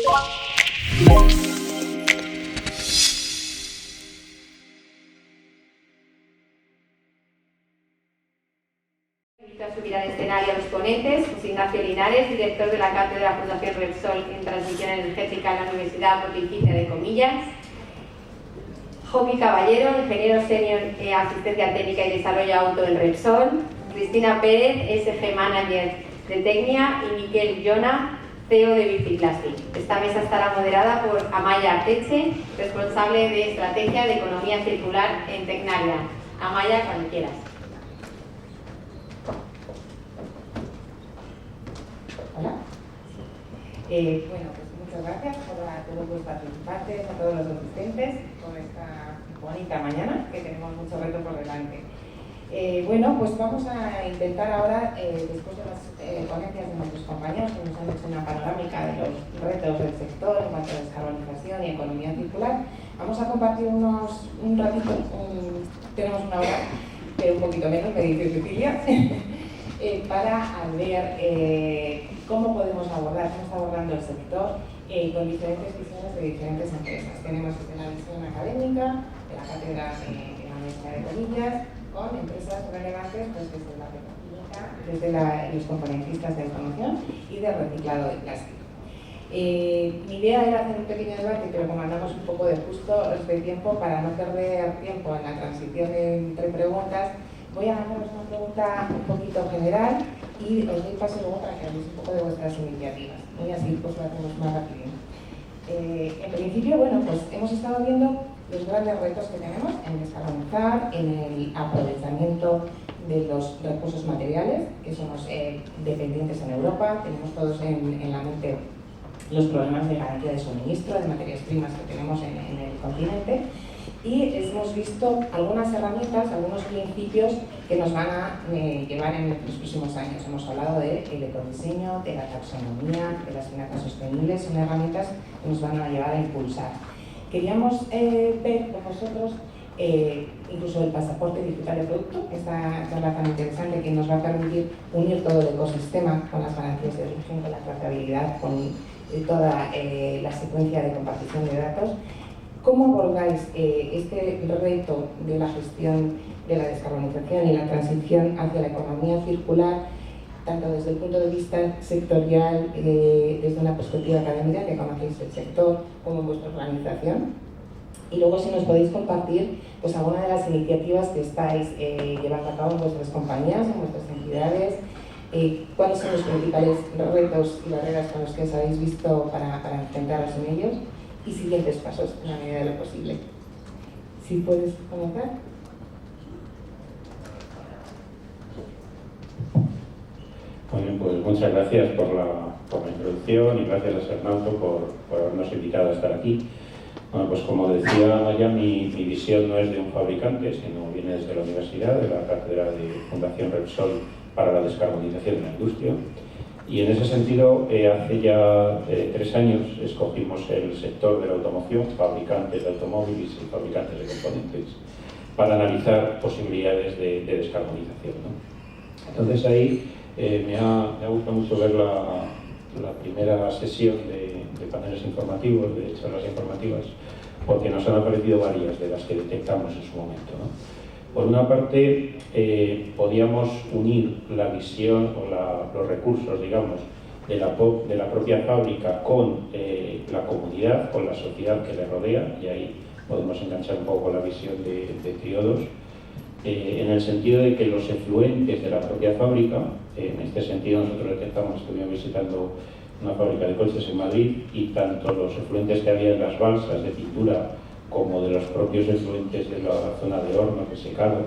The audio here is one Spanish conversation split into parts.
Invito a subir al escenario a los ponentes: José Ignacio Linares, director de la Cátedra Fundación Repsol en Transición Energética en la Universidad Pontificia de Comillas; Joaquín Caballero, ingeniero senior en Asistencia Técnica y Desarrollo Auto en Repsol; Cristina Pérez, SG Manager de Tecnia; y Miquel Llona, CEO de Biciclastic. Esta mesa estará moderada por Amaya Arteche, responsable de Estrategia de Economía Circular en Tecnalia. Amaya, cuando quieras. Hola. Bueno, pues muchas gracias a todos los participantes, a todos los asistentes por esta bonita mañana, que tenemos mucho reto por delante. Bueno, pues vamos a intentar ahora, después de las ponencias de nuestros compañeros que nos han hecho una panorámica de los retos del sector en cuanto a descarbonización y economía circular, vamos a compartir un ratito, tenemos una hora, pero un poquito menos, me dice Cecilia, para ver cómo podemos abordar, cómo está abordando el sector con diferentes visiones de diferentes empresas. Tenemos desde la visión académica, de la cátedra de la Universidad de Comillas, con empresas relevantes pues, desde la petroquímica, desde los componentistas de automoción y de reciclado de plástico. Mi idea era hacer un pequeño debate, pero como andamos un poco de justo de tiempo, para no perder tiempo en la transición entre preguntas, voy a haceros una pregunta un poquito general y os doy paso luego para que habléis un poco de vuestras iniciativas. Y así pues lo hacemos más rápido. En principio, bueno, pues hemos estado viendo los grandes retos que tenemos en descarbonizar, en el aprovechamiento de los recursos materiales, que somos dependientes en Europa, tenemos todos en la mente los problemas de garantía de suministro, de materias primas que tenemos en el continente, y hemos visto algunas herramientas, algunos principios que nos van a llevar en los próximos años. Hemos hablado del ecodiseño, de la taxonomía, de las finanzas sostenibles, son herramientas que nos van a llevar a impulsar. Queríamos ver con vosotros incluso el pasaporte digital de producto, esta charla tan interesante que nos va a permitir unir todo el ecosistema con las garantías de origen, con la trazabilidad, con toda la secuencia de compartición de datos. ¿Cómo abordáis este reto de la gestión de la descarbonización y la transición hacia la economía circular, tanto desde el punto de vista sectorial, desde una perspectiva académica, que conocéis el sector, como en vuestra organización? Y luego si nos podéis compartir pues, alguna de las iniciativas que estáis llevando a cabo en vuestras compañías, en vuestras entidades, cuáles son los principales retos y barreras con los que os habéis visto para enfrentaros en ellos, y siguientes pasos en la medida de lo posible. Si puedes comenzar. Muy bien, pues muchas gracias por la introducción y gracias a Sernauto por habernos invitado a estar aquí. Bueno, pues como decía ya, mi visión no es de un fabricante, sino viene desde la universidad, de la Cátedra de Fundación Repsol para la Descarbonización de la Industria. Y en ese sentido, hace ya 3 años escogimos el sector de la automoción, fabricantes de automóviles y fabricantes de componentes, para analizar posibilidades de descarbonización, ¿no? Entonces ahí me ha gustado mucho ver la primera sesión de paneles informativos, de charlas informativas, porque nos han aparecido varias de las que detectamos en su momento, ¿no? Por una parte, podíamos unir la visión o los recursos, digamos, de la propia fábrica con la comunidad, con la sociedad que le rodea, y ahí podemos enganchar un poco la visión de Tríodos, en el sentido de que los efluentes de la propia fábrica, en este sentido nosotros detectamos, estuvimos visitando una fábrica de coches en Madrid, y tanto los efluentes que había en las balsas de pintura como de los propios efluentes de la zona de horno que secaron,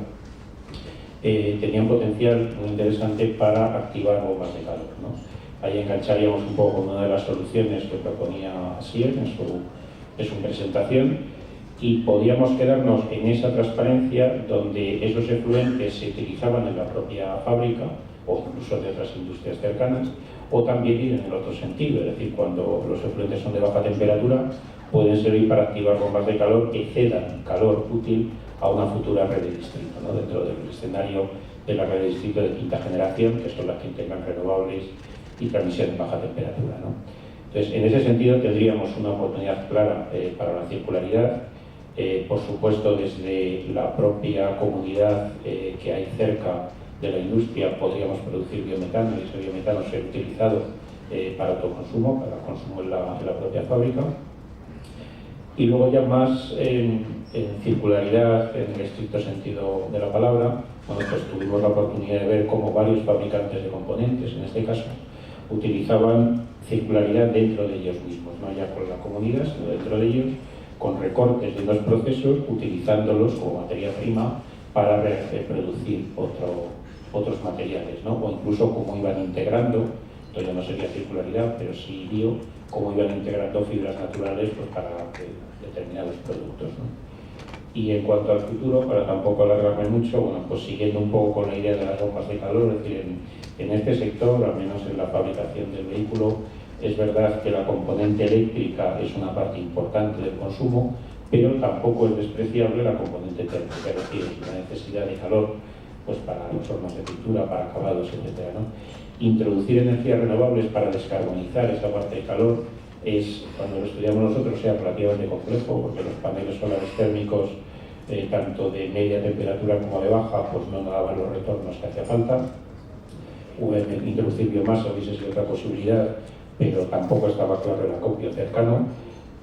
tenían potencial muy interesante para activar bombas de calor, ¿no? Ahí engancharíamos un poco con una de las soluciones que proponía Asier en su presentación, y podíamos quedarnos en esa transparencia donde esos efluentes se utilizaban en la propia fábrica o incluso de otras industrias cercanas, o también ir en el otro sentido, es decir, cuando los efluentes son de baja temperatura, pueden servir para activar bombas de calor que cedan calor útil a una futura red de distrito, ¿no? Dentro del escenario de la red de distrito de quinta generación, que son las que integran renovables y transmisión en baja temperatura, ¿no? Entonces, en ese sentido tendríamos una oportunidad clara para la circularidad. Por supuesto, desde la propia comunidad que hay cerca de la industria podríamos producir biometano y ese biometano ser utilizado para autoconsumo, para consumo en la propia fábrica. Y luego ya más en circularidad, en el estricto sentido de la palabra, bueno, pues tuvimos la oportunidad de ver cómo varios fabricantes de componentes, en este caso, utilizaban circularidad dentro de ellos mismos, no ya con la comunidad, sino dentro de ellos, con recortes de los procesos, utilizándolos como materia prima para producir otros materiales, ¿no? O incluso cómo iban integrando, esto ya no sería circularidad, pero sí bio, cómo iban integrando fibras naturales pues, para determinados productos, ¿no? Y en cuanto al futuro, para tampoco alargarme mucho, bueno, pues siguiendo un poco con la idea de las bombas de calor, es decir, en este sector, al menos en la fabricación del vehículo, es verdad que la componente eléctrica es una parte importante del consumo, pero tampoco es despreciable la componente térmica, es decir, la necesidad de calor pues para los hornos de pintura, para acabados, etc., ¿no? Introducir energías renovables para descarbonizar esa parte de calor es, cuando lo estudiamos nosotros, sea relativamente complejo, porque los paneles solares térmicos, tanto de media temperatura como de baja, pues no daban los retornos que hacía falta. Introducir biomasa hubiese sido otra posibilidad, pero tampoco estaba claro el acopio cercano.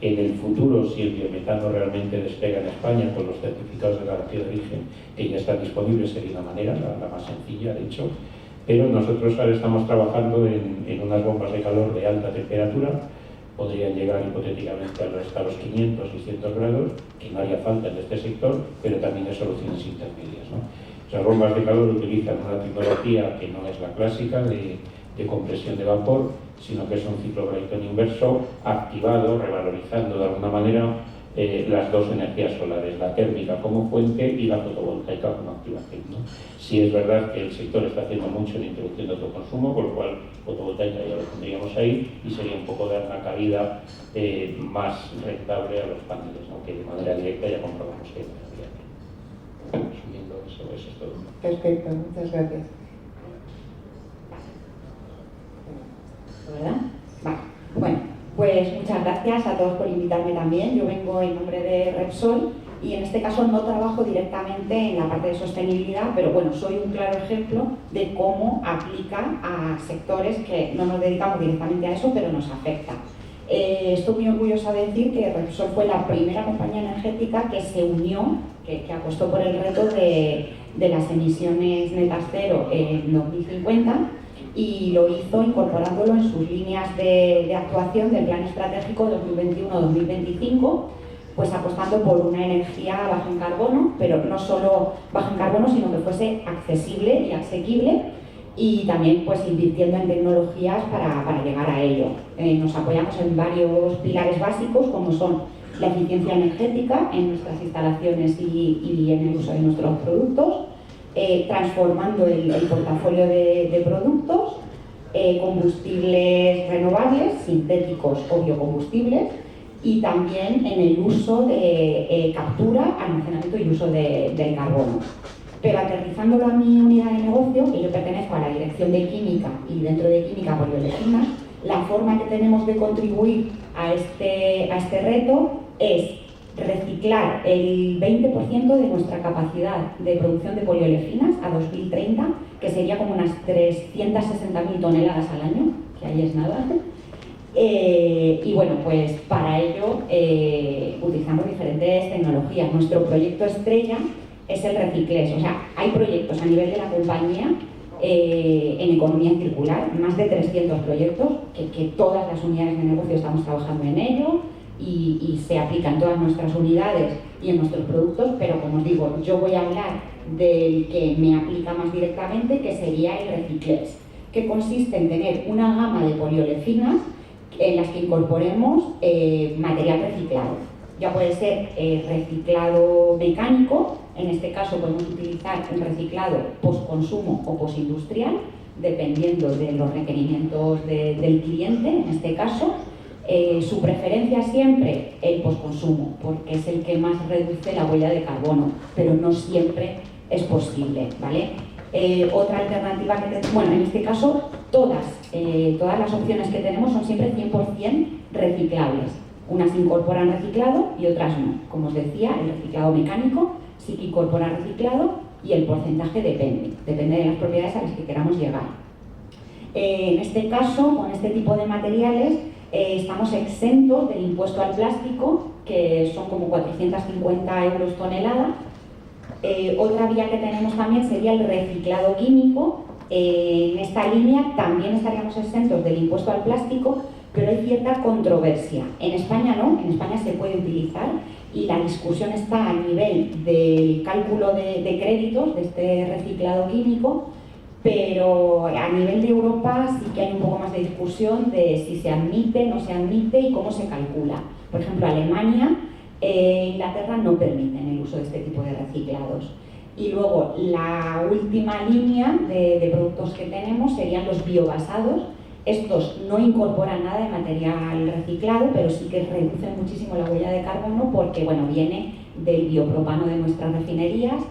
En el futuro, si el biometano realmente despega en España con los certificados de garantía de origen que ya están disponibles, sería una manera, la más sencilla, de hecho. Pero nosotros ahora estamos trabajando en unas bombas de calor de alta temperatura, podrían llegar hipotéticamente hasta los 500, 600 grados, que no haría falta en este sector, pero también hay soluciones intermedias, ¿no? Las bombas de calor utilizan una tecnología que no es la clásica de compresión de vapor, sino que es un ciclo Brayton inverso activado, revalorizando de alguna manera las dos energías solares, la térmica como fuente y la fotovoltaica como activación, ¿no? Sí es verdad que el sector está haciendo mucho en introducción de autoconsumo, con lo cual fotovoltaica ya lo tendríamos ahí y sería un poco dar una cabida más rentable a los paneles, ¿no? Que de manera directa ya comprobamos que es viable. Subiendo eso es todo. Perfecto, muchas gracias. ¿Verdad? Vale. Bueno, pues muchas gracias a todos por invitarme también. Yo vengo en nombre de Repsol y en este caso no trabajo directamente en la parte de sostenibilidad, pero bueno, soy un claro ejemplo de cómo aplica a sectores que no nos dedicamos directamente a eso, pero nos afecta. Estoy muy orgullosa de decir que Repsol fue la primera compañía energética que se unió, que apostó por el reto de las emisiones netas cero en 2050, y lo hizo incorporándolo en sus líneas de actuación del Plan Estratégico 2021-2025, pues apostando por una energía baja en carbono, pero no solo baja en carbono, sino que fuese accesible y asequible, y también pues invirtiendo en tecnologías para llegar a ello. Nos apoyamos en varios pilares básicos, como son la eficiencia energética en nuestras instalaciones y en el uso de nuestros productos, transformando el portafolio de productos, combustibles renovables, sintéticos o biocombustibles, y también en el uso de captura, almacenamiento y uso del carbono. Pero aterrizándolo a mi unidad de negocio, que yo pertenezco a la dirección de química y dentro de química poliolefinas, la forma que tenemos de contribuir a este reto es reciclar el 20% de nuestra capacidad de producción de poliolefinas a 2030, que sería como unas 360.000 toneladas al año, que ahí es nada. Y bueno, pues para ello utilizamos diferentes tecnologías. Nuestro proyecto estrella es el Reciclés. O sea, hay proyectos a nivel de la compañía en economía circular, más de 300 proyectos, que todas las unidades de negocio estamos trabajando en ello, y se aplica en todas nuestras unidades y en nuestros productos, pero como os digo, yo voy a hablar del que me aplica más directamente, que sería el Reciclés, que consiste en tener una gama de poliolefinas en las que incorporemos material reciclado. Ya puede ser reciclado mecánico, en este caso podemos utilizar un reciclado postconsumo o postindustrial, dependiendo de los requerimientos del cliente, en este caso. Su preferencia siempre el postconsumo, porque es el que más reduce la huella de carbono, pero no siempre es posible, ¿vale? Otra alternativa que tenemos, bueno, en este caso todas las opciones que tenemos son siempre 100% reciclables. Unas incorporan reciclado y otras no. Como os decía, el reciclado mecánico sí que incorpora reciclado y el porcentaje depende de las propiedades a las que queramos llegar. En este caso, con este tipo de materiales, estamos exentos del impuesto al plástico, que son como 450 euros tonelada. Otra vía que tenemos también sería el reciclado químico. En esta línea también estaríamos exentos del impuesto al plástico, pero hay cierta controversia. En España no, en España se puede utilizar y la discusión está a nivel del cálculo de créditos de este reciclado químico, pero a nivel de Europa sí que hay un poco más de discusión de si se admite, no se admite y cómo se calcula. Por ejemplo, Alemania e Inglaterra no permiten el uso de este tipo de reciclados. Y luego la última línea de productos que tenemos serían los biobasados. Estos no incorporan nada de material reciclado, pero sí que reducen muchísimo la huella de carbono porque, bueno, viene del biopropano de nuestras refinerías.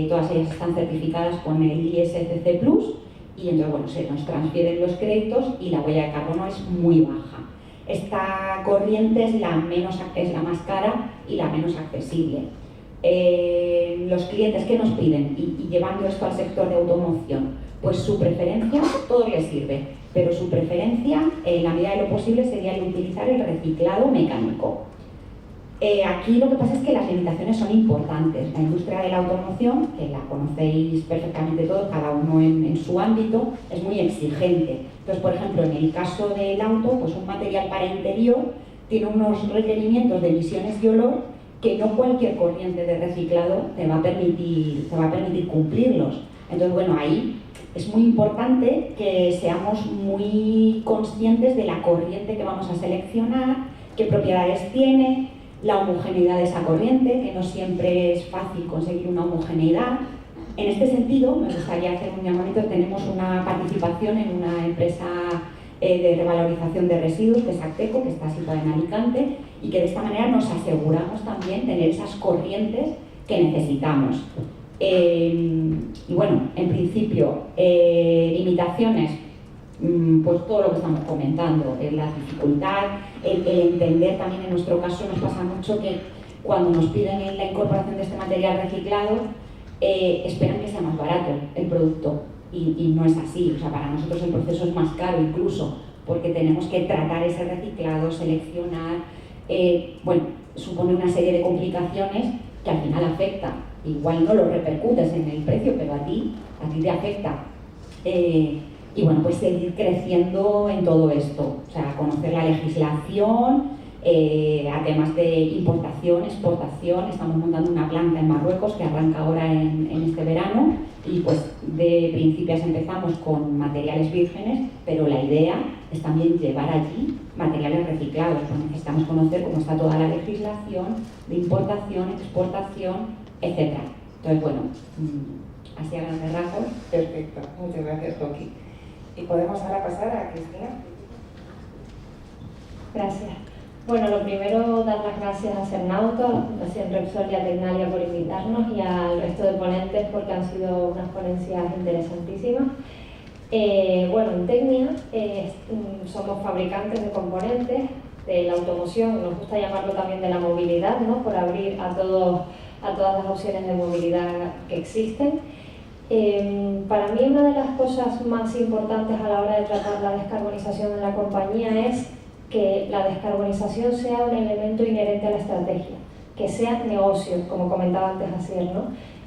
Todas ellas están certificadas con el ISCC Plus y entonces, bueno, se nos transfieren los créditos y la huella de carbono es muy baja. Esta corriente es la más cara y la menos accesible. Los clientes que nos piden, y llevando esto al sector de automoción, pues su preferencia, todo les sirve, pero su preferencia, en la medida de lo posible, sería el utilizar el reciclado mecánico. Aquí lo que pasa es que las limitaciones son importantes. La industria de la automoción, que la conocéis perfectamente todos, cada uno en su ámbito, es muy exigente. Entonces, por ejemplo, en el caso del auto, pues un material para interior tiene unos requerimientos de emisiones y olor que no cualquier corriente de reciclado te va a permitir cumplirlos. Entonces, bueno, ahí es muy importante que seamos muy conscientes de la corriente que vamos a seleccionar, qué propiedades tiene, la homogeneidad de esa corriente, que no siempre es fácil conseguir una homogeneidad. En este sentido, me gustaría hacer un llamamiento. Tenemos una participación en una empresa de revalorización de residuos, que es Acteco, que está situada en Alicante, y que de esta manera nos aseguramos también tener esas corrientes que necesitamos. Y bueno, en principio, limitaciones, pues todo lo que estamos comentando, la dificultad, el entender también. En nuestro caso nos pasa mucho que cuando nos piden la incorporación de este material reciclado, esperan que sea más barato el producto y no es así. O sea, para nosotros el proceso es más caro incluso, porque tenemos que tratar ese reciclado, seleccionar, bueno, supone una serie de complicaciones que al final afecta. Igual no lo repercutes en el precio, pero a ti te afecta. Y bueno, pues seguir creciendo en todo esto, o sea, conocer la legislación, además de importación, exportación. Estamos montando una planta en Marruecos que arranca ahora en este verano y pues de principios empezamos con materiales vírgenes, pero la idea es también llevar allí materiales reciclados. Pues necesitamos conocer cómo está toda la legislación de importación, exportación, etc. Entonces, bueno, así a grandes rasgos. Perfecto, muchas gracias, Joaquín. Y podemos ahora pasar a Cristina. Gracias. Bueno, lo primero, dar las gracias a Cernauto, a la Fundación Repsol y a Tecnalia por invitarnos y al resto de ponentes porque han sido unas ponencias interesantísimas. Bueno, en Tecnia somos fabricantes de componentes de la automoción, nos gusta llamarlo también de la movilidad, ¿no? Por abrir a todas las opciones de movilidad que existen. Para mí una de las cosas más importantes a la hora de tratar la descarbonización en la compañía es que la descarbonización sea un elemento inherente a la estrategia, que sea negocio, como comentaba antes Asier, ¿no?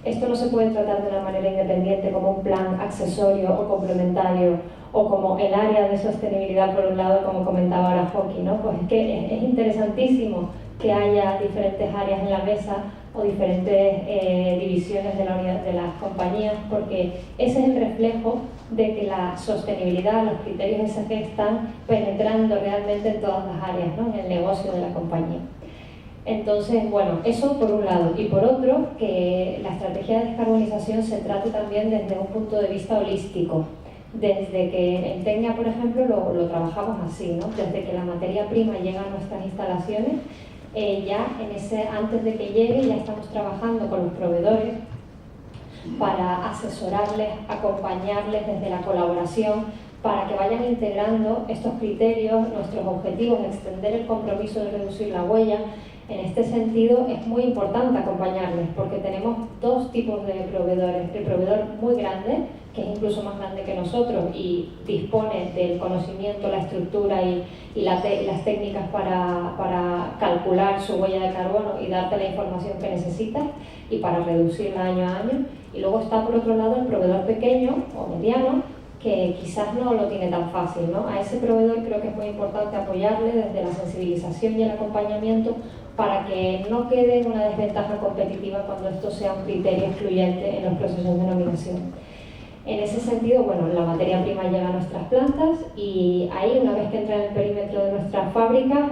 Esto no se puede tratar de una manera independiente como un plan accesorio o complementario o como el área de sostenibilidad por un lado, como comentaba ahora Joaquín, ¿no? Pues es que es interesantísimo que haya diferentes áreas en la mesa o diferentes divisiones de las compañías, porque ese es el reflejo de que la sostenibilidad, los criterios ESG están penetrando realmente en todas las áreas, ¿no? En el negocio de la compañía. Entonces, bueno, eso por un lado. Y por otro, que la estrategia de descarbonización se trate también desde un punto de vista holístico. Desde que en Tecnia, por ejemplo, lo trabajamos así, ¿no? Desde que la materia prima llega a nuestras instalaciones, antes de que llegue ya estamos trabajando con los proveedores para asesorarles, acompañarles desde la colaboración, para que vayan integrando estos criterios, nuestros objetivos de extender el compromiso de reducir la huella. En este sentido es muy importante acompañarles porque tenemos dos tipos de proveedores. El proveedor muy grande, que es incluso más grande que nosotros y dispone del conocimiento, la estructura y las técnicas para calcular su huella de carbono y darte la información que necesitas y para reducirla año a año. Y luego está por otro lado el proveedor pequeño o mediano, que quizás no lo tiene tan fácil, ¿no? A ese proveedor creo que es muy importante apoyarle desde la sensibilización y el acompañamiento para que no quede en una desventaja competitiva cuando esto sea un criterio excluyente en los procesos de nominación. En ese sentido, bueno, la materia prima llega a nuestras plantas y ahí, una vez que entra en el perímetro de nuestras fábricas,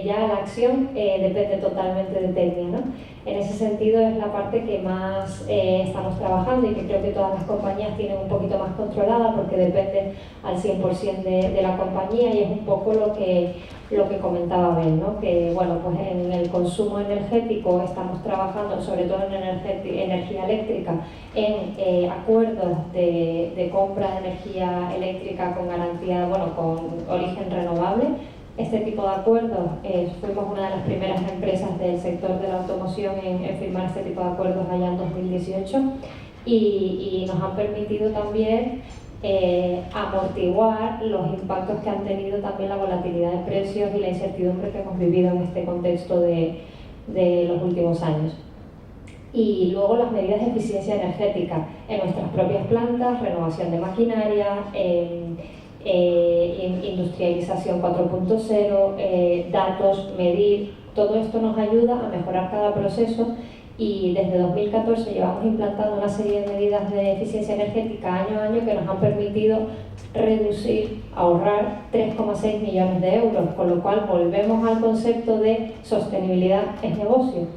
ya la acción depende totalmente de Tecnia, ¿no? En ese sentido es la parte que más estamos trabajando y que creo que todas las compañías tienen un poquito más controlada porque depende al 100% de la compañía y es un poco lo que comentaba Ben, ¿no? Que bueno, pues en el consumo energético estamos trabajando, sobre todo en energía eléctrica, en acuerdos de compra de energía eléctrica con garantía, bueno, con origen renovable. Este tipo de acuerdos, fuimos una de las primeras empresas del sector de la automoción en firmar este tipo de acuerdos allá en 2018 y nos han permitido también amortiguar los impactos que han tenido también la volatilidad de precios y la incertidumbre que hemos vivido en este contexto de los últimos años. Y luego las medidas de eficiencia energética en nuestras propias plantas, renovación de maquinaria, industrialización 4.0, datos, medir, todo esto nos ayuda a mejorar cada proceso y desde 2014 llevamos implantando una serie de medidas de eficiencia energética año a año que nos han permitido ahorrar 3,6 millones de euros, con lo cual volvemos al concepto de sostenibilidad es negocio.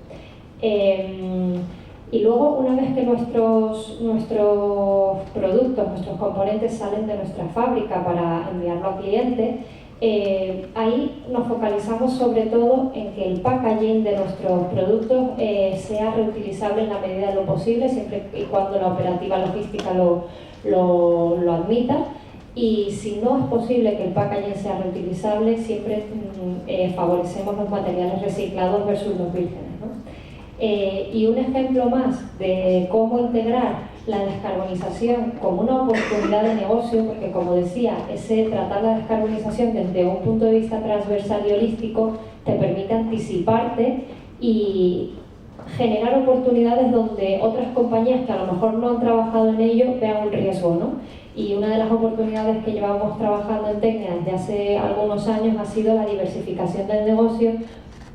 Y luego, una vez que nuestros productos, nuestros componentes salen de nuestra fábrica para enviarlo al cliente, ahí nos focalizamos sobre todo en que el packaging de nuestros productos sea reutilizable en la medida de lo posible, siempre y cuando la operativa logística lo admita. Y si no es posible que el packaging sea reutilizable, siempre favorecemos los materiales reciclados versus los vírgenes, ¿no? Y un ejemplo más de cómo integrar la descarbonización como una oportunidad de negocio, porque como decía, tratar la descarbonización desde un punto de vista transversal y holístico te permite anticiparte y generar oportunidades donde otras compañías que a lo mejor no han trabajado en ello vean un riesgo, ¿no? Y una de las oportunidades que llevamos trabajando en Tecnia desde hace algunos años ha sido la diversificación del negocio,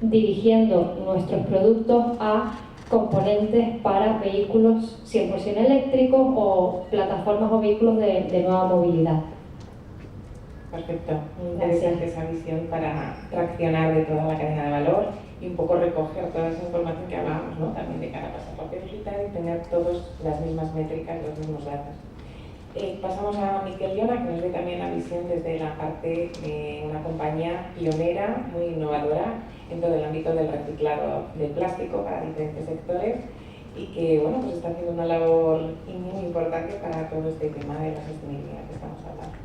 dirigiendo nuestros productos a componentes para vehículos 100% eléctricos o plataformas o vehículos de nueva movilidad. Perfecto, muy interesante esa visión para traccionar de toda la cadena de valor y un poco recoger toda esa información que hablábamos, ¿no? También de cara a pasaporte digital y tener todos las mismas métricas, los mismos datos. Pasamos a Miquel Llona, que nos ve también la visión desde la parte de una compañía pionera, muy innovadora en todo el ámbito del reciclado del plástico para diferentes sectores y que bueno, pues está haciendo una labor muy importante para todo este tema de la sostenibilidad que estamos hablando.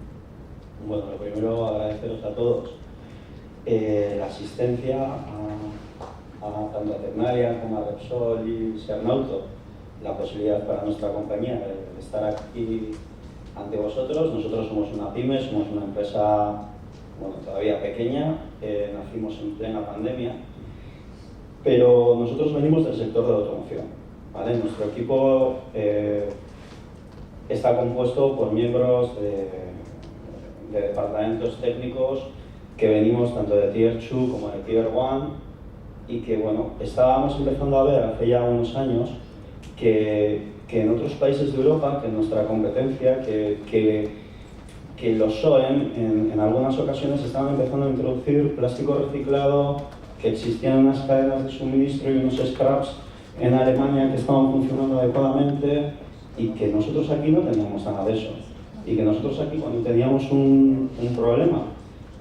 Bueno, lo primero agradeceros a todos la asistencia a tanto a Tecnalia como a Repsol y Cernauto, la posibilidad para nuestra compañía de estar aquí ante vosotros. Nosotros somos una pyme, somos una empresa bueno, todavía pequeña, nacimos en plena pandemia, pero nosotros venimos del sector de la automoción, ¿vale? Nuestro equipo está compuesto por miembros de departamentos técnicos que venimos tanto de Tier 2 como de Tier 1 y que bueno, estábamos empezando a ver hace ya unos años que en otros países de Europa, que en nuestra competencia, que los SOEM en algunas ocasiones estaban empezando a introducir plástico reciclado, que existían unas cadenas de suministro y unos scraps en Alemania que estaban funcionando adecuadamente y que nosotros aquí no teníamos nada de eso. Y que nosotros aquí cuando teníamos un problema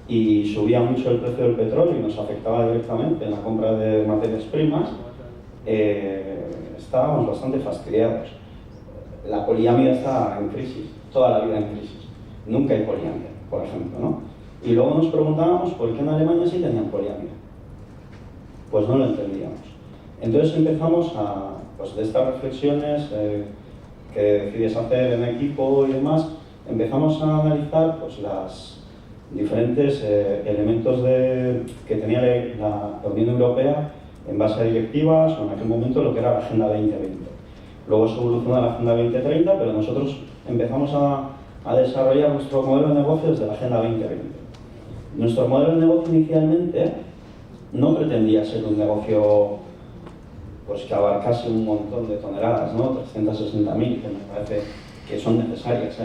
y subía mucho el precio del petróleo y nos afectaba directamente en la compra de materias primas, estábamos bastante fastidiados. La poliamida está en crisis, toda la vida en crisis. Nunca hay poliamida, por ejemplo, ¿no? Y luego nos preguntábamos por qué en Alemania sí tenían poliamida. Pues no lo entendíamos. Entonces empezamos pues de estas reflexiones que decides hacer en equipo y demás, empezamos a analizar pues los diferentes elementos que tenía la Unión Europea en base a directivas o en aquel momento lo que era la Agenda 2020. Luego se evolucionó a la Agenda 2030, pero nosotros empezamos a desarrollar nuestro modelo de negocio desde la Agenda 2020. Nuestro modelo de negocio inicialmente no pretendía ser un negocio pues, que abarcase un montón de toneladas, ¿no? 360.000, que me parece que son necesarias,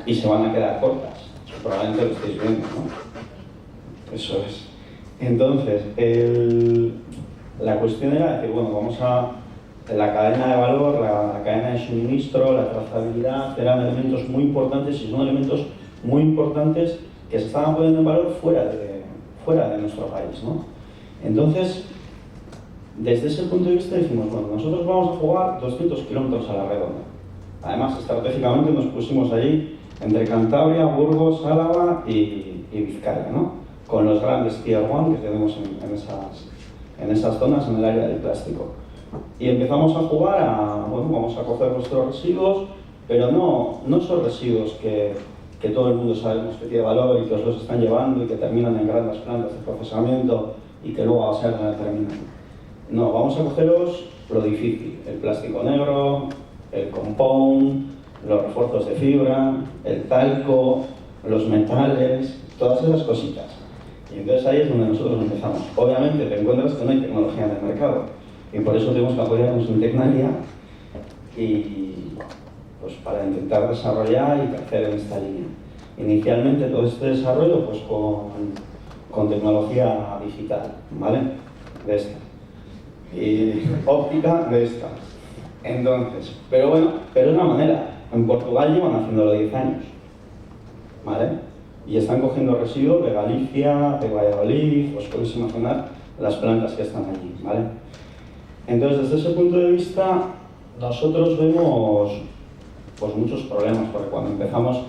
y se van a quedar cortas. Probablemente lo estéis viendo, ¿no? Eso es. Entonces, la cuestión era decir, bueno, vamos a... La cadena de valor, la cadena de suministro, la trazabilidad, eran elementos muy importantes y son elementos muy importantes que se estaban poniendo en valor fuera de nuestro país, ¿no? Entonces, desde ese punto de vista decimos, bueno, nosotros vamos a jugar 200 kilómetros a la redonda. Además, estratégicamente nos pusimos allí entre Cantabria, Burgos, Álava y Vizcaya, ¿no? Con los grandes Tier 1 que tenemos en esas zonas en el área del plástico. Y empezamos a jugar bueno, vamos a coger nuestros residuos, pero no son residuos que todo el mundo sabemos que tiene valor y que os los están llevando y que terminan en grandes plantas de procesamiento y que luego se van a terminar. No, vamos a cogeros lo difícil, el plástico negro, el compound, los refuerzos de fibra, el talco, los metales, todas esas cositas. Y entonces ahí es donde nosotros empezamos. Obviamente te encuentras que no hay tecnología en el mercado y por eso tenemos que apoyarnos en Tecnalia y pues para intentar desarrollar y crecer en esta línea. Inicialmente todo este desarrollo pues con tecnología digital, ¿vale? De esta. Y óptica de esta. Entonces, pero bueno, pero es una manera. En Portugal llevan haciéndolo 10 años, ¿vale? Y están cogiendo residuos de Galicia, de Valladolid, os podéis imaginar las plantas que están allí, ¿vale? Entonces, desde ese punto de vista, nosotros vemos pues muchos problemas, porque cuando empezamos,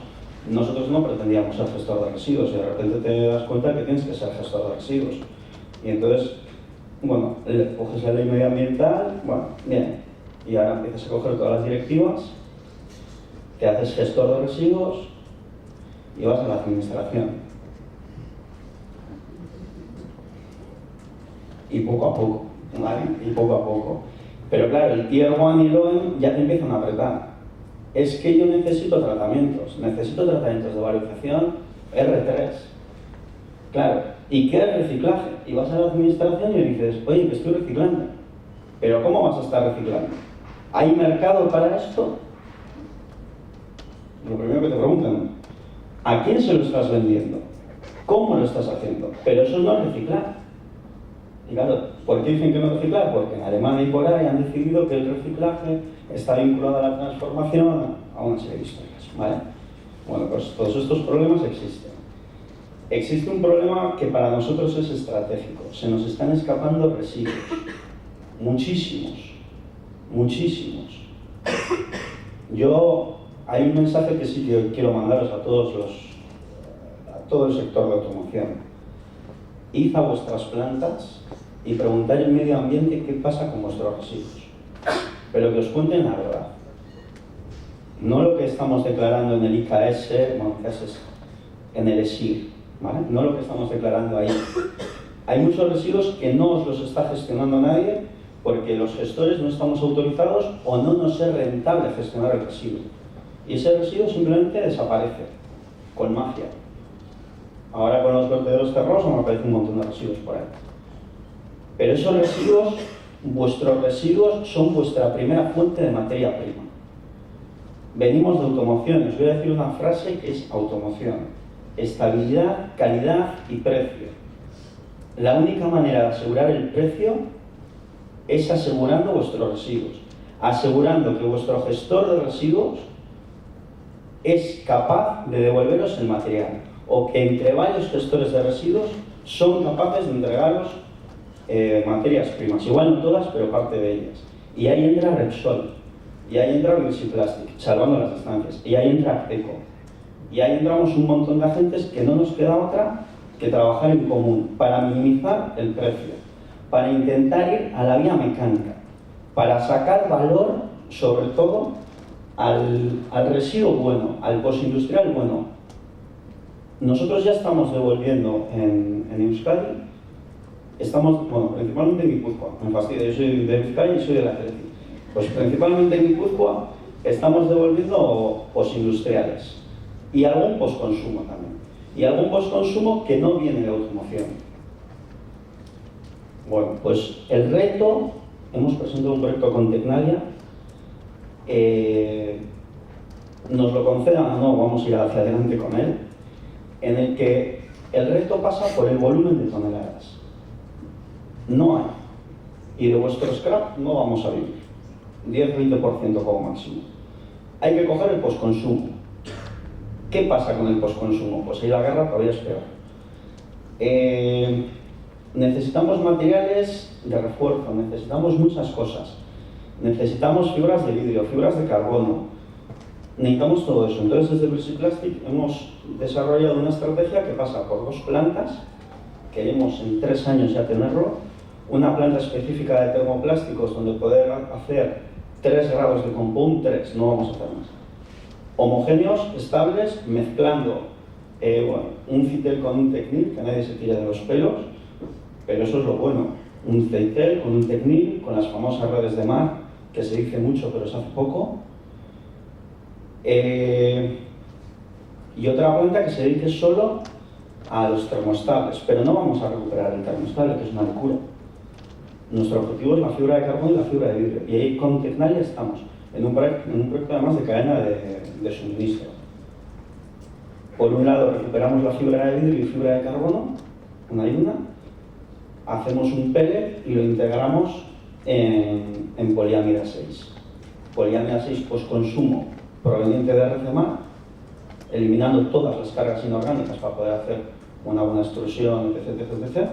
nosotros no pretendíamos ser gestor de residuos y de repente te das cuenta que tienes que ser gestor de residuos. Y entonces, bueno, coges la ley medioambiental, bueno, bien, y ahora empiezas a coger todas las directivas, te haces gestor de residuos y vas a la administración. Y poco a poco, ¿vale? Y poco a poco. Pero claro, el Tier 1 y el OEM ya te empiezan a apretar. Es que yo necesito tratamientos de valorización R3. Claro, ¿y qué es reciclaje? Y vas a la administración y le dices, oye, que estoy reciclando. ¿Pero cómo vas a estar reciclando? ¿Hay mercado para esto? Lo primero que te preguntan, ¿a quién se lo estás vendiendo? ¿Cómo lo estás haciendo? Pero eso no es reciclar. Y claro, ¿por qué dicen que no es reciclar? Porque en Alemania y por ahí han decidido que el reciclaje está vinculado a la transformación, a una serie de historias, ¿vale? Bueno, pues todos estos problemas existen. Existe un problema que para nosotros es estratégico. Se nos están escapando residuos. Muchísimos. Muchísimos. Hay un mensaje que sí que quiero mandaros a todo el sector de automoción. Id a vuestras plantas y preguntad al medio ambiente qué pasa con vuestros residuos. Pero que os cuenten la verdad. No lo que estamos declarando en el IKS, bueno, IKS es en el ESIR, ¿vale? No lo que estamos declarando ahí. Hay muchos residuos que no os los está gestionando nadie porque los gestores no estamos autorizados o no nos es rentable gestionar el residuo. Y ese residuo simplemente desaparece, con magia. Ahora con los vertederos terrosos me aparecen un montón de residuos por ahí. Pero esos residuos, vuestros residuos, son vuestra primera fuente de materia prima. Venimos de automoción, os voy a decir una frase que es automoción. Estabilidad, calidad y precio. La única manera de asegurar el precio es asegurando vuestros residuos. Asegurando que vuestro gestor de residuos es capaz de devolveros el material. O que entre varios gestores de residuos son capaces de entregaros materias primas. Igual no todas, pero parte de ellas. Y ahí entra Repsol. y ahí entra Plastic, salvando las distancias, y ahí entra Arteco, y ahí entramos un montón de agentes que no nos queda otra que trabajar en común para minimizar el precio, para intentar ir a la vía mecánica, para sacar valor sobre todo al residuo bueno, al postindustrial bueno. Nosotros ya estamos devolviendo en Euskadi, estamos, bueno, principalmente en Guipúzcoa, me fastidia, yo soy de Euskadi y soy de la Atleti. Pues principalmente en Guipúzcoa estamos devolviendo postindustriales y algún postconsumo también. Y algún postconsumo que no viene de automoción. Bueno, pues el reto, hemos presentado un proyecto con Tecnalia, nos lo concedan o no, vamos a ir hacia adelante con él, en el que el reto pasa por el volumen de toneladas. No hay. Y de vuestro scrap no vamos a vivir. 10-20% como máximo. Hay que coger el postconsumo. ¿Qué pasa con el postconsumo? Pues ahí la guerra todavía es peor. Necesitamos materiales de refuerzo, necesitamos muchas cosas. Necesitamos fibras de vidrio, fibras de carbono. Necesitamos todo eso. Entonces, desde Plastic hemos desarrollado una estrategia que pasa por 2 plantas. Queremos en 3 años ya tenerlo. Una planta específica de termoplásticos donde poder hacer 3 grados de compound, 3, no vamos a hacer más. Homogéneos, estables, mezclando un Citel con un Tecnil, que nadie se tire de los pelos, pero eso es lo bueno. Un Citel con un Tecnil, con las famosas redes de mar, que se dice mucho pero se hace poco. Y otra planta que se dedique solo a los termoestables, pero no vamos a recuperar el termoestable, que es una locura. Nuestro objetivo es la fibra de carbono y la fibra de vidrio, y ahí con Tecnalia estamos, en un proyecto además de cadena de suministro. Por un lado recuperamos la fibra de vidrio y fibra de carbono, una y una, hacemos un pellet y lo integramos en poliamida 6. Poliamida 6 postconsumo proveniente de red de mar, eliminando todas las cargas inorgánicas para poder hacer una buena extrusión, etc.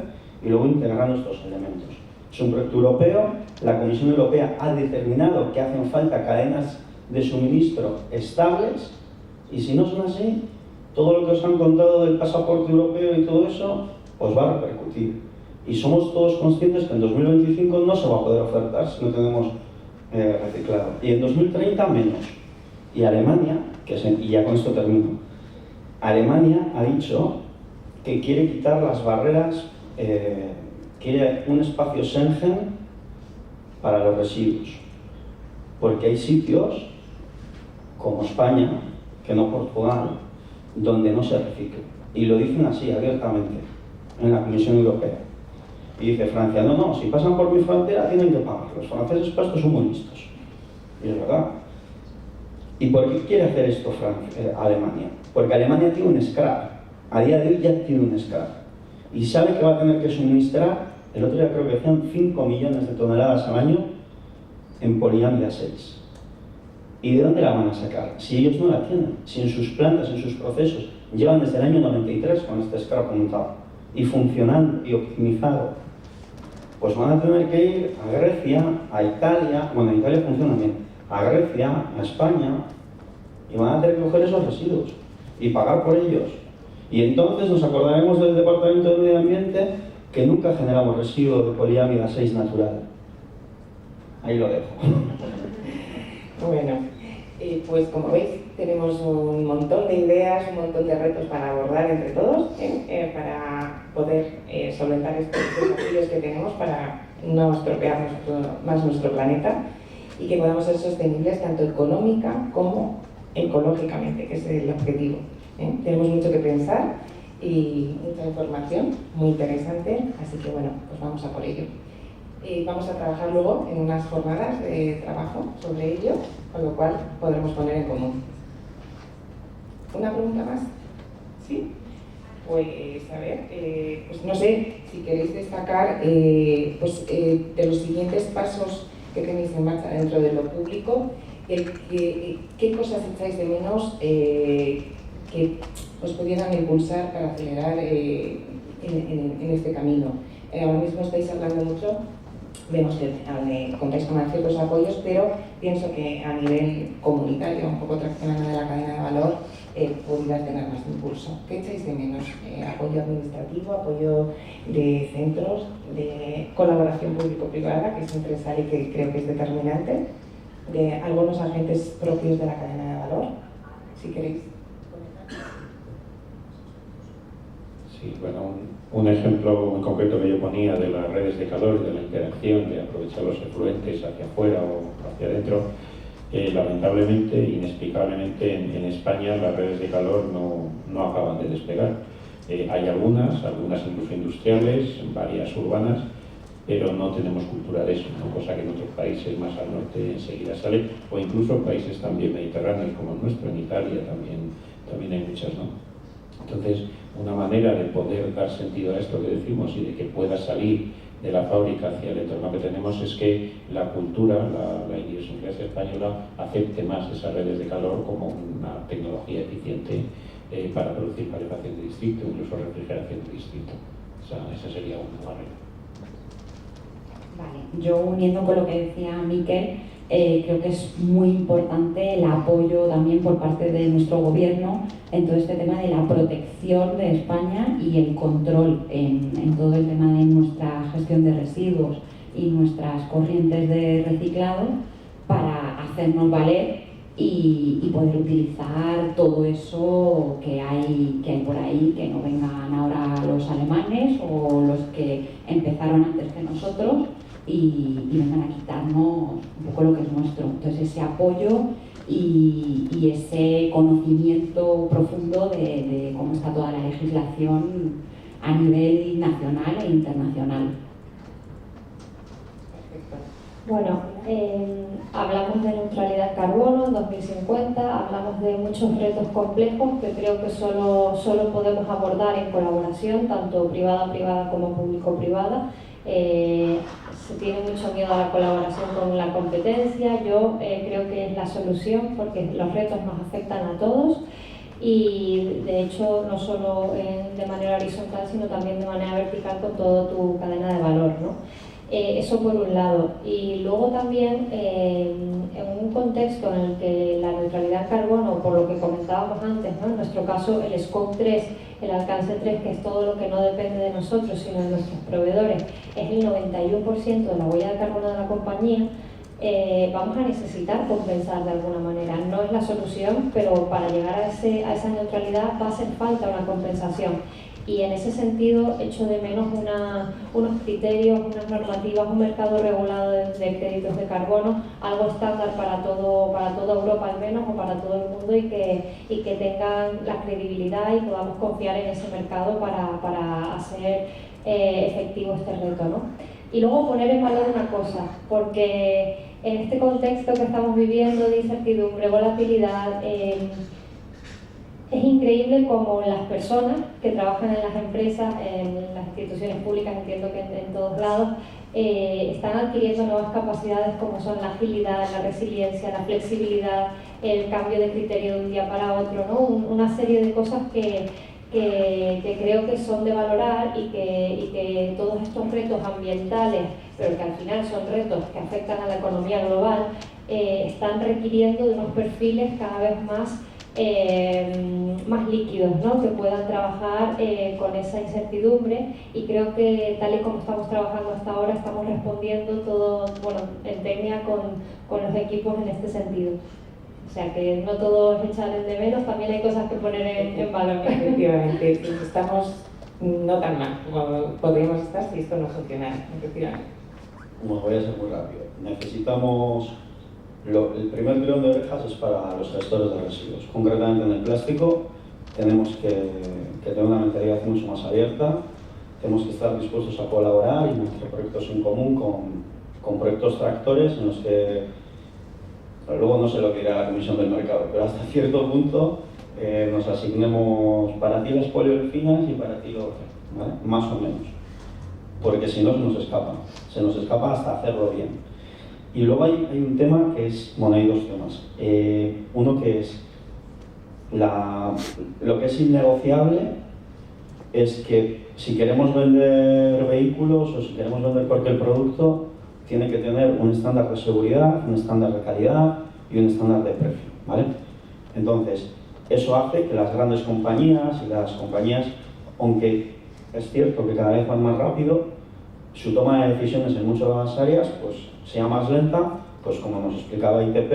Y luego integrando estos elementos. Es un proyecto europeo, la Comisión Europea ha determinado que hacen falta cadenas de suministro estables, y si no son así, todo lo que os han contado del pasaporte europeo y todo eso, os va a repercutir. Y somos todos conscientes que en 2025 no se va a poder ofertar si no tenemos reciclado. Y en 2030 menos. Y Alemania, y ya con esto termino, Alemania ha dicho que quiere quitar las barreras, quiere un espacio Schengen para los residuos, porque hay sitios como España, que no Portugal, donde no se recicla, y lo dicen así abiertamente en la Comisión Europea. Y dice Francia, no, si pasan por mi frontera tienen que pagar, los franceses para esto son muy listos, y es verdad. ¿Y por qué quiere hacer esto Alemania? Porque Alemania tiene un scrap, a día de hoy ya tiene un scrap, y sabe que va a tener que suministrar, el otro día creo que decían 5 millones de toneladas al año en poliamida 6. ¿Y de dónde la van a sacar? Si ellos no la tienen, si en sus plantas, en sus procesos, llevan desde el año 93 con este scrap montado, y funcionando y optimizado, pues van a tener que ir a Grecia, a Italia, bueno, en Italia funciona bien, a Grecia, a España, y van a tener que coger esos residuos y pagar por ellos. Y entonces nos acordaremos del Departamento de Medio Ambiente que nunca generamos residuos de poliamida 6 natural. Ahí lo dejo. Bueno, pues como veis tenemos un montón de ideas, un montón de retos para abordar entre todos, para poder solventar estos desafíos que tenemos para no estropear más nuestro planeta y que podamos ser sostenibles tanto económica como ecológicamente, que es el objetivo. Tenemos mucho que pensar y mucha información muy interesante, así que bueno, pues vamos a por ello. Vamos a trabajar luego en unas jornadas de trabajo sobre ello, con lo cual podremos poner en común. ¿Una pregunta más? ¿Sí? Pues a ver, pues no sé si queréis destacar de los siguientes pasos que tenéis en marcha dentro de lo público, ¿qué cosas echáis de menos que os pudieran impulsar para acelerar en este camino? Ahora mismo estáis hablando mucho vemos que contáis con ciertos apoyos, pero pienso que a nivel comunitario, un poco traccionando de la cadena de valor, podría tener más impulso. ¿Qué echáis de menos? Apoyo administrativo, apoyo de centros, de colaboración público-privada, que siempre sale y que creo que es determinante, de algunos agentes propios de la cadena de valor, si queréis. Sí, bueno, un ejemplo muy concreto que yo ponía de las redes de calor y de la interacción, de aprovechar los efluentes hacia afuera o hacia adentro, lamentablemente, inexplicablemente, en España las redes de calor no acaban de despegar. Hay algunas incluso industriales, varias urbanas, pero no tenemos cultura de eso, ¿no? Cosa que en otros países más al norte enseguida sale, o incluso países también mediterráneos como el nuestro, en Italia también hay muchas, ¿no? Entonces, una manera de poder dar sentido a esto que decimos y de que pueda salir de la fábrica hacia el entorno que tenemos es que la cultura, la idiosincrasia española acepte más esas redes de calor como una tecnología eficiente para producir calefacción de distrito, incluso refrigeración de distrito. O sea, esa sería una barrera. Vale, yo uniendo con lo que decía Miquel, creo que es muy importante el apoyo también por parte de nuestro gobierno en todo este tema de la protección de España y el control en todo el tema de nuestra gestión de residuos y nuestras corrientes de reciclado para hacernos valer y poder utilizar todo eso que hay por ahí, que no vengan ahora los alemanes o los que empezaron antes que nosotros y vengan a quitarnos un poco lo que es nuestro. Entonces ese apoyo y ese conocimiento profundo de cómo está toda la legislación a nivel nacional e internacional. Bueno, hablamos de neutralidad carbono en 2050, hablamos de muchos retos complejos que creo que solo podemos abordar en colaboración, tanto privada como público-privada. Se tiene mucho miedo a la colaboración con la competencia. Yo creo que es la solución porque los retos nos afectan a todos y de hecho no solo de manera horizontal sino también de manera vertical con toda tu cadena de valor, ¿no? Eso por un lado. Y luego también en un contexto en el que la neutralidad en carbono, por lo que comentábamos antes, ¿no? En nuestro caso el Scope 3, el alcance 3, que es todo lo que no depende de nosotros sino de nuestros proveedores, es el 91% de la huella de carbono de la compañía. Vamos a necesitar compensar de alguna manera. No es la solución, pero para llegar a esa neutralidad va a hacer falta una compensación. Y en ese sentido echo de menos unos criterios, unas normativas, un mercado regulado de créditos de carbono, algo estándar para toda Europa al menos o para todo el mundo y que tengan la credibilidad y podamos confiar en ese mercado para hacer efectivo este reto, ¿no? Y luego poner en valor una cosa, porque en este contexto que estamos viviendo de incertidumbre, volatilidad, es increíble cómo las personas que trabajan en las empresas, en las instituciones públicas, entiendo que en todos lados, están adquiriendo nuevas capacidades como son la agilidad, la resiliencia, la flexibilidad, el cambio de criterio de un día para otro, ¿no? Una serie de cosas que creo que son de valorar y que todos estos retos ambientales, pero que al final son retos que afectan a la economía global, están requiriendo de unos perfiles cada vez más líquidos, ¿no? Que puedan trabajar con esa incertidumbre y creo que tal y como estamos trabajando hasta ahora estamos respondiendo todo, bueno, en técnica con los equipos en este sentido. O sea que no todo es echar de menos, también hay cosas que poner en valor. Efectivamente, estamos no tan mal como podríamos estar si esto no funcionara, efectivamente. Bueno, voy a ser muy rápido. Necesitamos... el primer tirón de orejas es para los gestores de residuos. Concretamente en el plástico tenemos que tener una mentalidad mucho más abierta, tenemos que estar dispuestos a colaborar y hacer proyectos en común con proyectos tractores en los que, luego no sé lo que dirá la Comisión del Mercado, pero hasta cierto punto nos asignemos para ti las poliolfinas y para ti lo otro, ¿vale? Más o menos, porque si no se nos escapa hasta hacerlo bien. Y luego hay un tema que es, bueno, hay dos temas. Uno que es, lo que es innegociable es que si queremos vender vehículos o si queremos vender cualquier producto, tiene que tener un estándar de seguridad, un estándar de calidad y un estándar de precio, ¿vale? Entonces, eso hace que las grandes compañías y las compañías, aunque es cierto que cada vez van más rápido, su toma de decisiones en muchas áreas pues, sea más lenta, pues como nos explicaba ITP,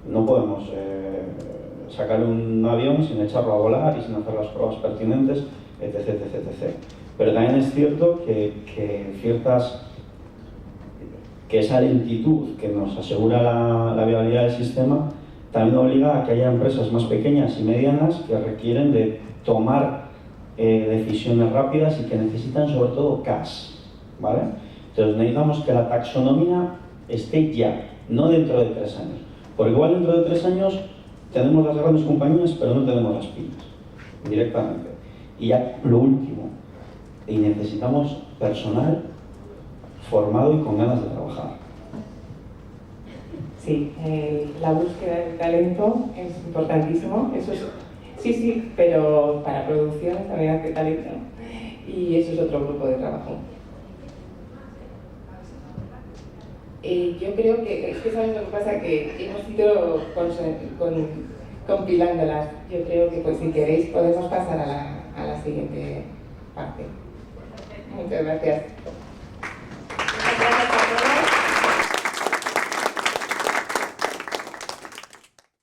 no podemos sacar un avión sin echarlo a volar y sin hacer las pruebas pertinentes, etc, etc, etc. Pero también es cierto que esa lentitud que nos asegura la viabilidad del sistema también obliga a que haya empresas más pequeñas y medianas que requieren de tomar decisiones rápidas y que necesitan sobre todo cash, ¿vale? Entonces necesitamos que la taxonomía esté ya, no dentro de 3 años. Porque igual dentro de 3 años tenemos las grandes compañías, pero no tenemos las pymes, directamente. Y ya lo último, y necesitamos personal formado y con ganas de trabajar. Sí, la búsqueda del talento es importantísimo, eso es, sí, pero para producciones también hace talento y eso es otro grupo de trabajo. Yo creo que, es que sabes lo que pasa, que hemos ido compilándolas. Yo creo que pues si queréis podemos pasar a la siguiente parte. Muchas gracias.